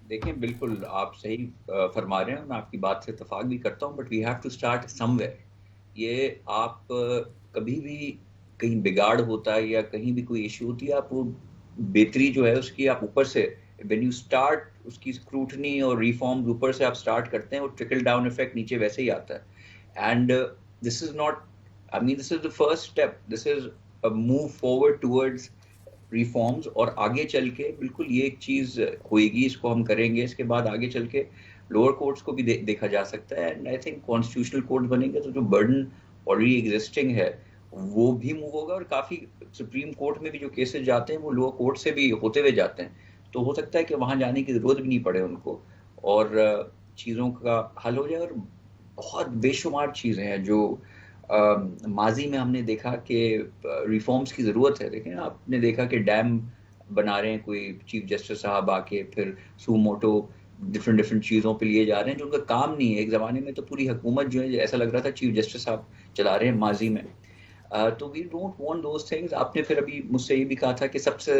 देखिए, बिल्कुल आप सही फरमा रहे हैं, मैं आपकी बात से इत्तेफाक भी करता हूं, but we have to start somewhere. ये आप कभी भी कहीं बिगाड़ होता है या कहीं भी कोई इशू होती है, आप वो बेहतरी जो है उसकी आप ऊपर से, व्हेन यू स्टार्ट उसकी स्क्रूटनी और रिफॉर्म ऊपर से आप स्टार्ट करते हैं, वो ट्रिकल डाउन इफेक्ट नीचे वैसे ही आता है। And this is not, I mean this is the first step, this is a move forward towards reforms, और आगे चल के बिल्कुल ये एक चीज होएगी, इसको हम करेंगे, इसके बाद आगे चल के लोअर कोर्ट्स को भी देखा जा सकता है। And I think constitutional court बनेंगे तो जो बर्डन ऑलरेडी एग्जिस्टिंग है वो भी मूव होगा, और काफी सुप्रीम कोर्ट में भी जो केसेस जाते हैं वो लोअर कोर्ट से भी होते हुए जाते हैं, तो हो सकता है कि वहां जाने की जरूरत भी नहीं पड़े उनको, और चीजों का हल हो जाए। और बहुत बेशुमार चीजें हैं जो माजी में हमने देखा कि रिफॉर्म्स की जरूरत है। देखें, आपने देखा कि डैम बना रहे हैं कोई चीफ जस्टिस साहब आके, फिर सुमोटो डिफरेंट चीज़ों पे लिए जा रहे हैं जो उनका काम नहीं है। एक ज़माने में तो पूरी हुकूमत जो है ऐसा लग रहा था चीफ जस्टिस साहब चला रहे हैं माजी में। तो we don't want those things. आपने फिर अभी मुझसे ये भी कहा था कि सबसे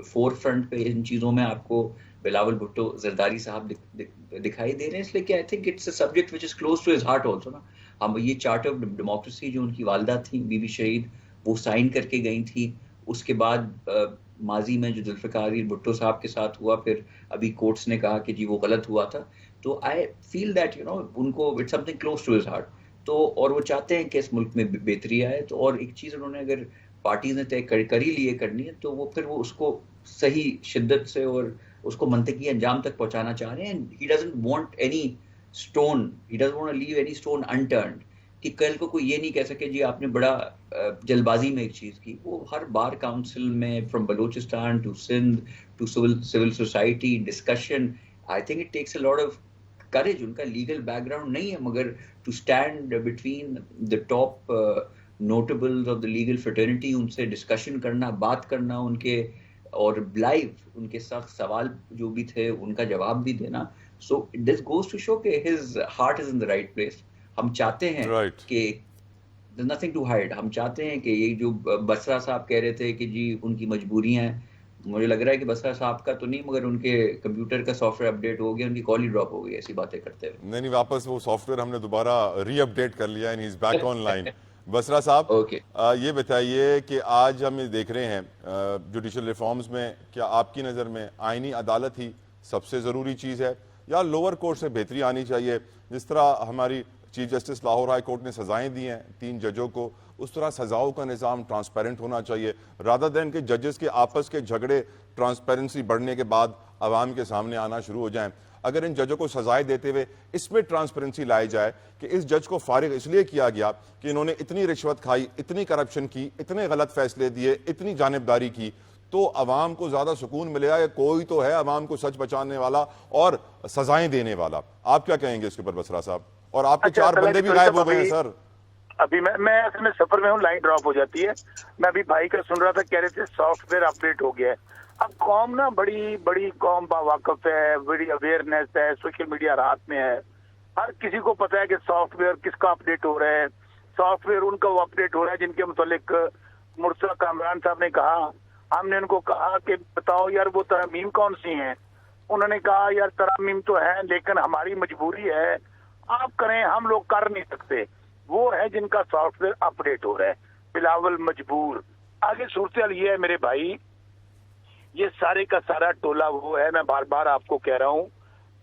फोर फ्रंट पे इन चीज़ों में आपको बिलावल भुट्टो जरदारी साहब दिखाई दे रहे हैं, इसलिए कि I think it's a subject which is close to his heart also ना। हम ये चार्टर ऑफ डेमोक्रेसी जो उनकी वालदा थी बीबी शहीद, वो साइन करके गई थी। उसके बाद माजी में जो जुल्फ़िकार अली भुट्टो साहब के साथ हुआ, फिर अभी कोर्ट्स ने कहा कि जी वो गलत हुआ था। तो आई फील दैट उनको it's something close to his heart. तो और वो चाहते हैं कि इस मुल्क में बेहतरी आए। तो और एक चीज़ उन्होंने अगर पार्टीज ने तय कर ही लिए करनी है, तो वो फिर वो उसको सही शिद्दत से और उसको मंतकी अंजाम तक पहुंचाना चाह रहे हैं। He doesn't want any stone, he doesn't want to leave any stone unturned, कि कल को कोई ये नहीं कह सके जी आपने बड़ा जल्दबाजी में एक चीज़ की। वो हर बार काउंसिल में, from Balochistan to Sindh to civil society discussion, I think it takes a lot of courage. उनका लीगल बैकग्राउंड नहीं है, मगर to stand between the top notables of the legal fraternity, उनसे डिस्कशन करना, बात करना उनके, और लाइव उनके साथ सवाल जो भी थे उनका जवाब भी देना। So this goes to show कि his heart is in the right place. हम चाहते हैं कि there's nothing to hide। हम चाहते हैं कि ये जो बसरा साहब कह रहे थे कि जी उनकी मजबूरियां हैं, मुझे लग रहा है कि बसरा साहब का तो नहीं, मगर उनके कंप्यूटर का सॉफ्टवेयर अपडेट हो गया, उनकी कॉल ही ड्रॉप हो गई ऐसी बातें करते हुए।
नहीं, वापस वो सॉफ्टवेयर हमने दोबारा रीअपडेट कर लिया, and he is back online. Basra साहब, ये बताइए कि आज हम ये देख रहे हैं जुडिशियल रिफॉर्म्स में, क्या आपकी नज़र में आईनी अदालत ही सबसे ज़रूरी चीज़ है या लोअर कोर्ट से बेहतरी आनी चाहिए? जिस तरह हमारी chief justice Lahore high court ने सजाएं दी हैं 3 जजों को, उस तरह सजाओं का निज़ाम ट्रांसपेरेंट होना चाहिए, रादर देन के जजेस के आपस के झगड़े ट्रांसपेरेंसी बढ़ने के बाद आवाम के सामने आना शुरू हो जाएं। अगर इन जजों को सजाएं देते हुए इसमें ट्रांसपेरेंसी लाई जाए कि इस जज को फारिग इसलिए किया गया कि इन्होंने इतनी रिश्वत खाई, इतनी करप्शन की, इतने गलत फैसले दिए, इतनी जानिबदारी की, तो अवाम को ज्यादा सुकून मिलेगा कि कोई तो है अवाम को सच बचाने वाला और सजाएं देने वाला। आप क्या कहेंगे इसके ऊपर बसरा साहब? और आपके
अच्छा,
4 बंदे भी गायब हो गए हैं सर।
अभी मैं असल में सफर में हूँ, लाइन ड्रॉप हो जाती है। मैं अभी भाई का सुन रहा था, कह रहे थे सॉफ्टवेयर अपडेट हो गया है। अब कौम ना बड़ी बड़ी कौम बावाकफ है, बड़ी अवेयरनेस है, सोशल मीडिया रात में है, हर किसी को पता है कि सॉफ्टवेयर किसका अपडेट हो रहा है। सॉफ्टवेयर उनका वो अपडेट हो रहा है जिनके मुतालिक मुर्तज़ा कामरान साहब ने कहा। हमने उनको कहा कि बताओ यार वो तरमीम कौन सी हैं। उन्होंने कहा यार तरमीम तो है लेकिन हमारी मजबूरी है, आप करें, हम लोग कर नहीं सकते। वो है जिनका सॉफ्टवेयर अपडेट हो रहा है, बिलावल मजबूर। आगे सूरत ये है मेरे भाई, ये सारे का सारा टोला वो है, मैं बार बार आपको कह रहा हूँ,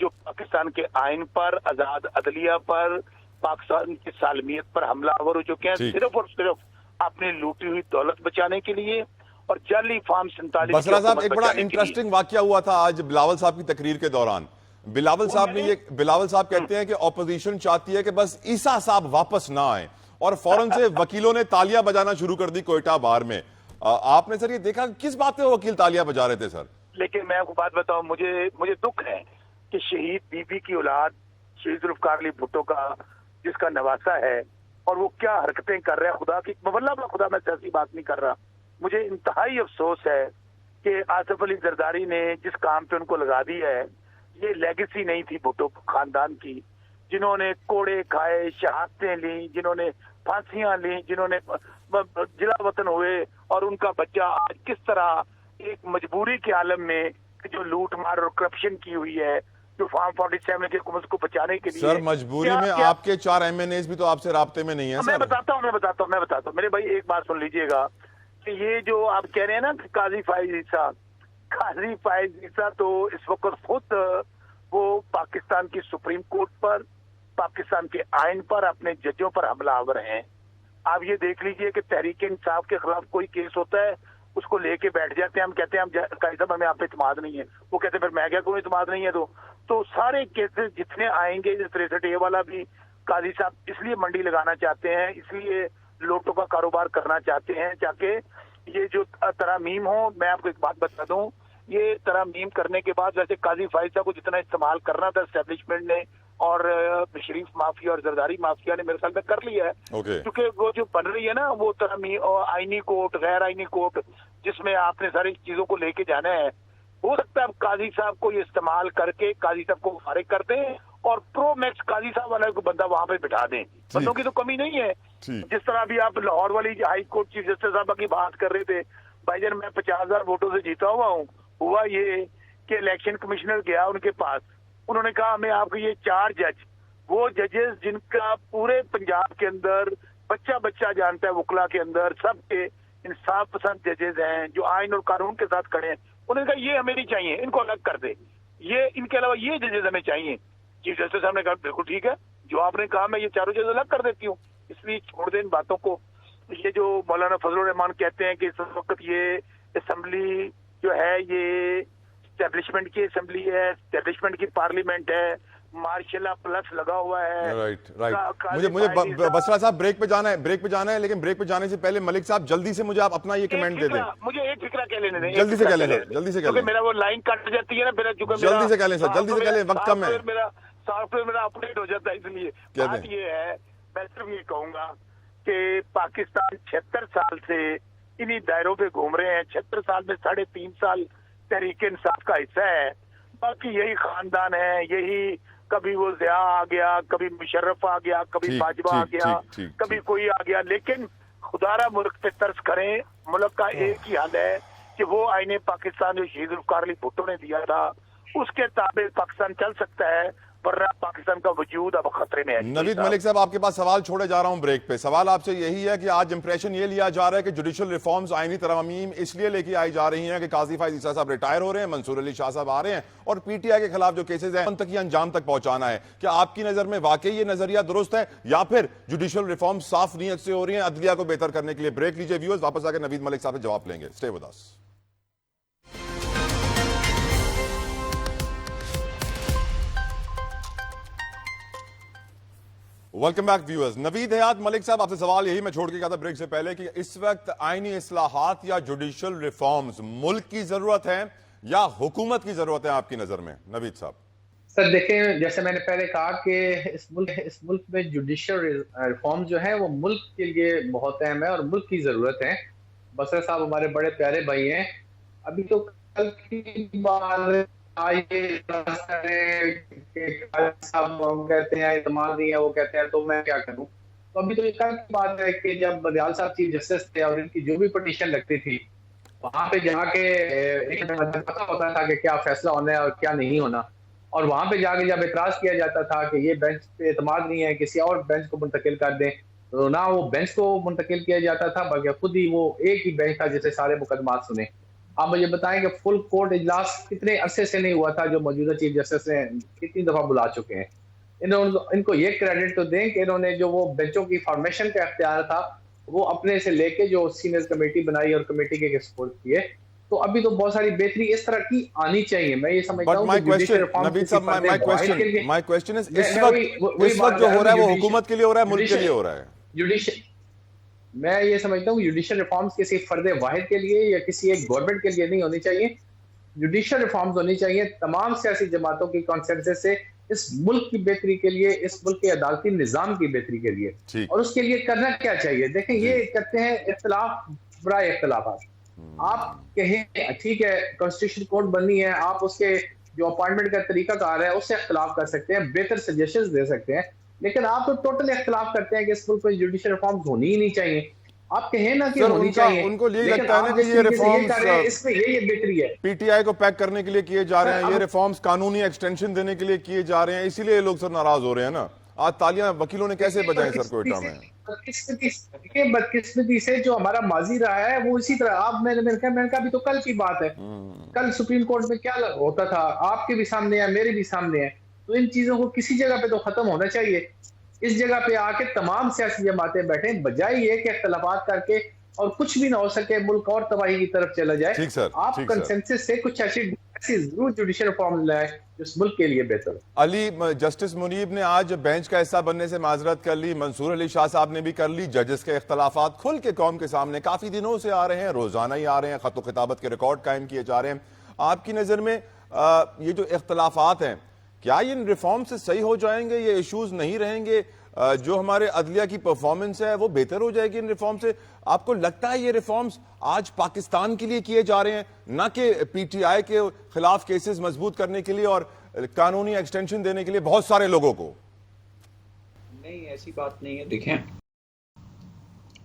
जो पाकिस्तान के आइन पर, आजाद अदलिया पर, पाकिस्तान की सालमियत पर हमलावर हो चुके हैं, सिर्फ और सिर्फ अपनी लूटी हुई दौलत बचाने के लिए और जाली फार्म 47।
बसरा साहब, एक बड़ा इंटरेस्टिंग वाकया हुआ था आज बिलावल साहब की तकरीर के दौरान। बिलावल साहब कहते हैं कि ऑपोजिशन चाहती है कि बस ईसा साहब वापस ना आए, और फौरन से वकीलों ने तालियां बजाना शुरू कर दी कोयटा बार में। आपने सर ये देखा किस बात पे वकील तालियां बजा रहे थे सर?
लेकिन मैं आपको बात बताऊं, मुझे दुख है कि शहीद बीबी की औलाद शहीद जुल्फ़िकार अली भुट्टो का, जिसका नवासा है, और वो क्या हरकतें कर रहे हैं। खुदा की वल्लाह खुदा, मैं ऐसी बात नहीं कर रहा। मुझे इंतहाई अफसोस है कि आसिफ अली जरदारी ने जिस काम पे उनको लगा दिया है, ये लेगेसी नहीं थी भुट्टो खानदान की, जिन्होंने कोड़े खाए, शहादतें ली, जिन्होंने फांसियां ली, जिन्होंने जिला वतन हुए, और उनका बच्चा आज किस तरह एक मजबूरी के आलम में जो लूट मार और करप्शन की हुई है, जो फार्म 47 की हुकूमत को बचाने के लिए।
सर मजबूरी में आपके 4 MNAs भी तो आपसे राब्ते में नहीं है।
मैं बताता हूँ मेरे भाई, एक बात सुन लीजिएगा कि ये जो आप कह रहे हैं ना कि काजी फाइज ईसा तो इस वक्त खुद वो पाकिस्तान की सुप्रीम कोर्ट पर, पाकिस्तान के आइन पर, अपने जजों पर हमलावर हैं। आप ये देख लीजिए कि तहरीक इंसाफ के खिलाफ कोई केस होता है, उसको लेके बैठ जाते हैं, हम कहते हैं हम काजी साहब हमें आप पे इत्मीनान नहीं है, वो कहते हैं फिर मैं क्या करूं, इत्मीनान नहीं है तो सारे केसेस जितने आएंगे, 63A वाला भी काजी साहब इसलिए मंडी लगाना चाहते हैं, इसलिए लोटों का कारोबार करना चाहते हैं, ताकि ये जो तरामीम हो। मैं आपको एक बात बता दूं, ये तरामीम करने के बाद वैसे काजी फाइज साहब को जितना इस्तेमाल करना था एस्टेब्लिशमेंट ने और शरीफ माफिया और जरदारी माफिया ने मेरे ख्याल में कर लिया है, क्योंकि वो जो बन रही है ना वो तरामीम आईनी कोर्ट, गैर आईनी कोर्ट, जिसमें आपने सारी चीजों को लेके जाना है। हो सकता है अब काजी साहब को ये इस्तेमाल करके काजी साहब को फारिग कर दें और प्रो मैक्स काजी साहब वाला को बंदा वहां पे बिठा दें। बंदों की तो कमी नहीं है। जिस तरह अभी आप लाहौर वाली हाई कोर्ट चीफ जस्टिस साहब की बात कर रहे थे, भाईजान मैं 50,000 वोटों से जीता हुआ हूँ। हुआ ये कि इलेक्शन कमिश्नर गया उनके पास, उन्होंने कहा हमें आपके ये 4 जज, वो जजेस जिनका पूरे पंजाब के अंदर बच्चा बच्चा जानता है, वकला के अंदर सबके इंसाफ पसंद जजेस हैं जो आइन और कानून के साथ खड़े हैं। उन्होंने कहा ये हमें नहीं चाहिए, इनको अलग कर दे, ये इनके अलावा ये जजेस हमें चाहिए। चीफ जस्टिस साहब ने कहा बिल्कुल ठीक है, जो आपने कहा मैं ये 4 जजेस अलग कर देती हूँ, इसलिए छोड़ दें इन बातों को। ये जो मौलाना फजलुर रहमान कहते हैं कि इस वक्त ये असेंबली जो है ये एस्टेब्लिशमेंट की असेंबली है, एस्टेब्लिशमेंट की पार्लियामेंट है, मार्शल प्लस लगा हुआ है।
राइट। मुझे बसरा साहब ब्रेक पे जाना है, लेकिन ब्रेक पे जाने से पहले मलिक साहब जल्दी से मुझे आप अपना ये कमेंट दे दें।
मुझे एक फिक्रा कह लेने दें,
जल्दी से कह लें,
मेरा वो लाइन कट जाती है ना, मेरा
जल्दी से कह लें सर, जल्दी से कह लें, वक्त कम है।
मेरा सॉफ्टवेयर मेरा अपडेट हो जाता है, इसलिए बात ये है, मैं सिर्फ ये कहूंगा कि पाकिस्तान 76 साल से इन्हीं दायरों पे घूम रहे हैं। 76 साल में 3.5 साल तहरीक इंसाफ का हिस्सा है, बाकी यही खानदान है, यही कभी वो ज़िया आ गया, कभी मुशर्रफ आ गया, कभी बाजवा आ गया, कभी कोई आ गया। लेकिन खुदारा मुल्क पे तर्स करें, मुल्क का एक ही हाल है कि वो आईने पाकिस्तान जो शहीद जुल्फ़िकार अली भुट्टो ने दिया था उसके ताबे पाकिस्तान चल सकता है, वरना पाकिस्तान का वजूद अब खतरे में है।
नवीद मलिक साहब आपके पास सवाल छोड़े जा रहा हूं ब्रेक पे। सवाल आपसे यही है कि आज इंप्रेशन ये लिया जा रहा है कि जुडिशियल रिफॉर्म्स, आईनी तरमीम इसलिए लेके आई जा रही हैं कि काजी फाइज ईसा साहब रिटायर हो रहे हैं, मंसूर अली शाह साहब आ रहे हैं और पीटीआई के खिलाफ जो केसेज हैं उन तक ये अंजाम तक पहुंचाना है। क्या आपकी नजर में वाकई ये नजरिया दुरुस्त है या फिर जुडिशियल रिफॉर्म साफ नीयत से हो रही है अदलिया को बेहतर करने के लिए? ब्रेक लीजिए व्यूअर्स, वापस आकर नवीद मलिक साहब से जवाब लेंगे। Stay with us. Welcome back viewers. Naveed Hayat Malik साहब, आपसे सवाल यही मैं छोड़ के गया था ब्रेक से पहले कि इस वक्त आईनी इस्लाहात या जुडिशल रिफॉर्म्स मुल्क की जरूरत है या हुकूमत की जरूरत है आपकी नजर में? नवीद साहब।
सर देखें, जैसे मैंने पहले कहा कि इस मुल्क में जुडिशल रिफॉर्म जो है वो मुल्क के लिए बहुत अहम है और मुल्क की जरूरत है। बसर साहब हमारे बड़े प्यारे भाई हैं। अभी तो कल की बात साहब कहते हैं इस्तेमाल नहीं है, वो कहते हैं तो मैं क्या करूं। तो अभी तो ये कल की बात है कि जब बदियाल साहब चीफ जस्टिस थे और इनकी जो भी पिटीशन लगती थी वहां पे जाके एक पता होता था कि क्या फैसला होना है और क्या नहीं होना, और वहां पे जाके जब एतराज किया जाता था कि ये बेंच पे एतमाद नहीं है, किसी और बेंच को मुंतकिल कर दें, तो ना वो बेंच को मुंतकिल किया जाता था बल्कि खुद ही वो एक ही बेंच था जिसे सारे मुकदमात सुने। आप मुझे बताएं कि फुल कोर्ट इजलास कितने अरसे से नहीं हुआ था जो मौजूदा चीफ जस्टिस ने कितनी दफा बुला चुके हैं। इनको ये क्रेडिट तो दें कि इन्होंने जो वो बेंचों की फॉर्मेशन का इख्तियार था वो अपने से लेके जो सीनियर कमेटी बनाई और कमेटी के सपोर्ट किए, तो अभी तो बहुत सारी बेहतरी इस तरह की आनी चाहिए। मैं ये समझता हूं
माय क्वेश्चन इज इस वक्त जो हो रहा है वो हुकूमत के लिए हो रहा है, मुल्क के लिए हो रहा है?
मैं ये समझता हूँ जुडिशल रिफॉर्म्स किसी फर्द वाहिद के लिए या किसी एक गवर्नमेंट के लिए नहीं होनी चाहिए। जुडिशल रिफॉर्म्स होनी चाहिए तमाम सियासी जमातों की कॉन्सेंसस से, इस मुल्क की बेहतरी के लिए, इस मुल्क के अदालती निजाम की बेहतरी के लिए। और उसके लिए करना क्या चाहिए? देखें, ये करते हैं इख्तिलाफ बड़ा इख्तिलाफ। आप कहें ठीक है कॉन्स्टिट्यूशन कोर्ट बननी है, आप उसके जो अपॉइंटमेंट का तरीका कार है उससे इख्तिलाफ कर सकते हैं, बेहतर सजेशंस दे सकते हैं, लेकिन आप तो टोटल इख्तिलाफ करते हैं कि इस मुल्क में जुडिशल रिफॉर्म्स होनी ही नहीं चाहिए। आप कहें ना कि होनी चाहिए,
उनको यही लगता है ना कि ये रिफॉर्म्स
इसमें ये बेहतरी है,
पीटीआई को पैक करने के लिए किए जा रहे हैं, ये रिफॉर्म्स कानूनी एक्सटेंशन देने के लिए किए जा रहे हैं, इसीलिए लोग सर नाराज हो रहे हैं ना। आज तालियां वकीलों ने कैसे बजाई सर कोयटा में?
बदकिस्मती से जो हमारा माजी रहा है वो इसी तरह। आप मैंने कहा अभी तो कल की बात है, कल सुप्रीम कोर्ट में क्या होता था आपके भी सामने है, मेरे भी सामने है। तो इन चीजों को किसी जगह पे तो खत्म होना चाहिए। इस जगह पे आके तमाम सियासी जमातें बैठे, बजाय ये कि इख्तिलाफात करके और कुछ भी ना हो सके मुल्क और तबाही की तरफ चला जाए।
ठीक सर,
आप कंसेंसस से कुछ ऐसी जरूर जुडिशल रिफॉर्म लाए जो इस मुल्क के लिए बेहतर।
अली जस्टिस मुनीब ने आज बेंच का हिस्सा बनने से माजरत कर ली, मंसूर अली शाह साहब ने भी कर ली। जजेस के इख्तलाफात खुल के कौम के सामने काफी दिनों से आ रहे हैं, रोजाना ही आ रहे हैं, खत खिताबत के रिकॉर्ड कायम किए जा रहे हैं। आपकी नजर में ये जो इख्तलाफात हैं क्या इन रिफॉर्म से सही हो जाएंगे? ये इशूज नहीं रहेंगे? जो हमारे अदलिया की परफॉर्मेंस है वो बेहतर हो जाएगी इन रिफॉर्म से? आपको लगता है ये रिफॉर्म्स आज पाकिस्तान के लिए किए जा रहे हैं, ना कि पीटीआई के खिलाफ केसेस मजबूत करने के लिए और कानूनी एक्सटेंशन देने के लिए बहुत सारे लोगों को?
नहीं, ऐसी बात नहीं है। देखें,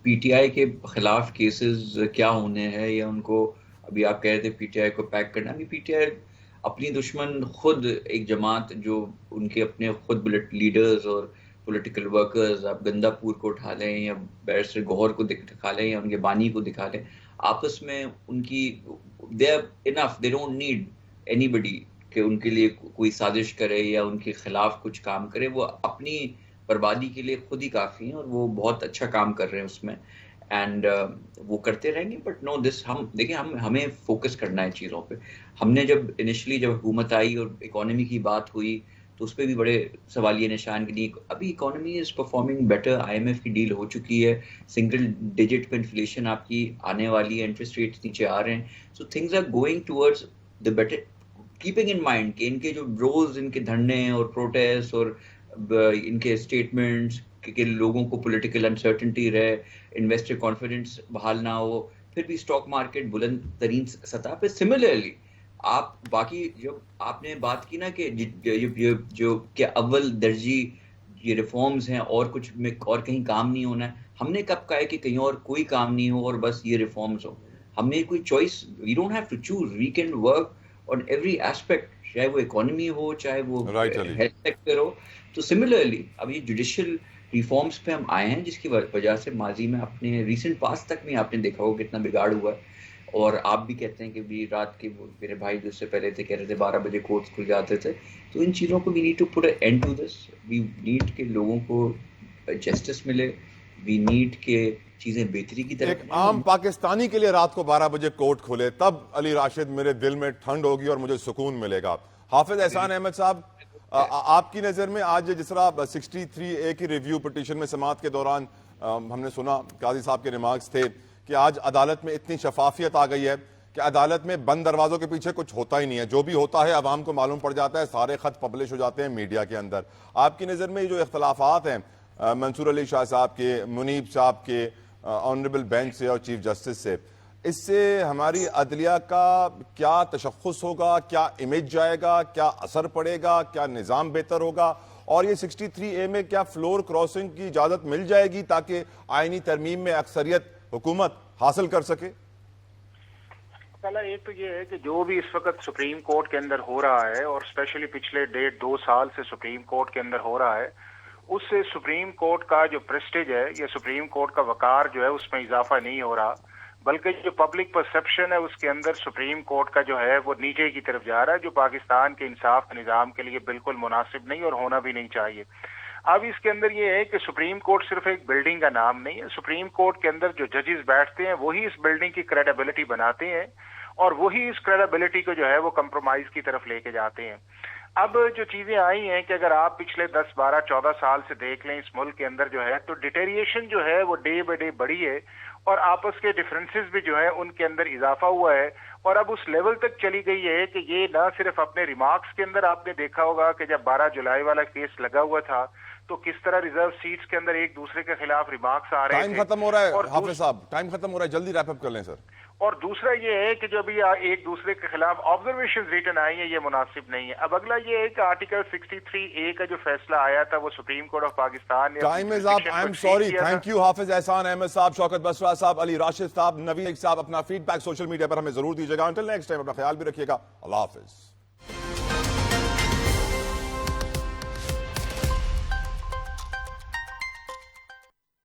पीटीआई के खिलाफ केसेस क्या होने हैं या उनको, अभी आप कह रहे थे पीटीआई को पैक करना, अभी पीटीआई अपनी दुश्मन खुद एक जमात जो उनके अपने खुद लीडर्स और पॉलिटिकल वर्कर्स, आप गंदापुर को उठा लें या बैरिस्टर गौहर को दिखा लें या उनके बानी को दिखा लें, आपस में उनकी they are enough, they don't need anybody कि उनके लिए कोई साजिश करे या उनके खिलाफ कुछ काम करे। वो अपनी बर्बादी के लिए खुद ही काफ़ी हैं और वो बहुत अच्छा काम कर रहे हैं उसमें, एंड वो करते रहेंगे। बट नो दिस, हम देखिए, हमें फोकस करना है चीज़ों पे। हमने जब इनिशियली जब हुकूमत आई और इकोनॉमी की बात हुई तो उस पर भी बड़े सवालिया निशान के लिए, अभी economy is performing better, IMF की डील हो चुकी है, सिंगल डिजिट पे इन्फ्लेशन आपकी आने वाली है, इंटरेस्ट रेट्स नीचे आ रहे हैं, so things are going towards the better, keeping in mind कि इनके जो रोज इनके धरने और प्रोटेस्ट और इनके स्टेटमेंट्स कि लोगों को पॉलिटिकल अनसर्टेनिटी रहे, इन्वेस्टर कॉन्फिडेंस बहाल ना हो, फिर भी स्टॉक मार्केट बुलंद तरीन सतह पे। सिमिलरली आप बाकी जब आपने बात की ना कि जो क्या अव्वल दर्जी ये रिफॉर्म्स हैं और कुछ में और कहीं काम नहीं होना है, हमने कब कहा है कि कहीं और कोई काम नहीं हो और बस ये रिफॉर्म्स हो? हमने कोई choice, we don't have to choose, we can work on every aspect, चाहे वो इकोनॉमी हो, चाहे वो हेल्थ सेक्टर हो। तो सिमिलरली अब ये जुडिशियल रिफॉर्म्स पे हम आए हैं जिसकी वजह से माजी में अपने रिसेंट पास्ट तक में आपने देखा होगा कितना बिगाड़ हुआ है। और आप भी कहते हैं कि भी रात के मेरे भाई जो उससे पहले थे कह रहे थे 12 बजे कोर्ट्स खुल जाते थे। तो इन चीज़ों को we need to put an end to this, we need के लोगों को जस्टिस मिले, वी नीड के चीज़ें बेहतरी की तरफ।
एक आम पाकिस्तानी के लिए रात को 12 बजे कोर्ट खुले तब अली राशिद मेरे दिल में ठंड होगी और मुझे सुकून मिलेगा। हाफिज एहसान अहमद साहब, आपकी नज़र में आज जिस तरह 63A की रिव्यू पिटीशन में समाअत के दौरान हमने सुना काजी साहब के रिमार्क्स थे कि आज अदालत में इतनी शफाफियत आ गई है कि अदालत में बंद दरवाजों के पीछे कुछ होता ही नहीं है, जो भी होता है अवाम को मालूम पड़ जाता है, सारे खत पब्लिश हो जाते हैं मीडिया के अंदर। आपकी नज़र में जो इख्तलाफात हैं मंसूर अली शाह साहब के, मुनीब साहब के, ऑनरेबल बेंच से और चीफ जस्टिस से, इससे हमारी अदलिया का क्या तशख़्ख़ुस होगा, क्या इमेज जाएगा, क्या असर पड़ेगा, क्या निज़ाम बेहतर होगा, और ये 63A में क्या फ्लोर क्रॉसिंग की इजाज़त मिल जाएगी ताकि आईनी तरमीम में अक्सरियत हुकूमत हासिल कर सके?
पहला एक तो ये है कि जो भी इस वक्त सुप्रीम कोर्ट के अंदर हो रहा है, और स्पेशली पिछले 1.5-2 साल से सुप्रीम कोर्ट के अंदर हो रहा है, उससे सुप्रीम कोर्ट का जो प्रेस्टीज है या सुप्रीम कोर्ट का वकार जो है उसमें इजाफा नहीं हो रहा, बल्कि जो पब्लिक परसेप्शन है उसके अंदर सुप्रीम कोर्ट का जो है वो नीचे की तरफ जा रहा है, जो पाकिस्तान के इंसाफ निज़ाम के लिए बिल्कुल मुनासिब नहीं और होना भी नहीं चाहिए। अब इसके अंदर ये है कि सुप्रीम कोर्ट सिर्फ एक बिल्डिंग का नाम नहीं है। सुप्रीम कोर्ट के अंदर जो जजेस बैठते हैं वही इस बिल्डिंग की क्रेडिबिलिटी बनाते हैं, और वही इस क्रेडिबिलिटी को जो है वो कंप्रोमाइज की तरफ लेके जाते हैं। अब जो चीजें आई हैं कि अगर आप पिछले 10, 12, 14 साल से देख लें इस मुल्क के अंदर जो है, तो डिटेरिएशन जो है वो डे बाय डे बढ़ी है, और आपस के डिफरेंसेस भी जो है उनके अंदर इजाफा हुआ है, और अब उस लेवल तक चली गई है कि ये ना सिर्फ अपने रिमार्क्स के अंदर आपने देखा होगा कि जब 12 जुलाई वाला केस लगा हुआ था तो किस तरह रिजर्व सीट्स के अंदर एक दूसरे के खिलाफ रिमार्क्स आ रहे थे।
टाइम खत्म हो रहा है हाफिज साहब, टाइम खत्म हो रहा है, जल्दी रैप अप कर लें सर।
और दूसरा ये है कि जो भी एक दूसरे के खिलाफ ऑब्जर्वेशंस रिटर्न आई है ये मुनासिब नहीं है। अब अगला ये है कि आर्टिकल 63A का जो फैसला आया था वो सुप्रीम कोर्ट ऑफ पाकिस्तान ने,
time is up, I am sorry, thank you Hafiz Ehsan Ahmed साहब, शौकत बसरा साहब, अली राशिद साहब, नवीद साहब। अपना फीडबैक सोशल मीडिया पर हमें जरूर दीजिएगा। अंटिल नेक्स्ट टाइम अपना ख्याल भी रखिएगा। अल्लाह हाफिज।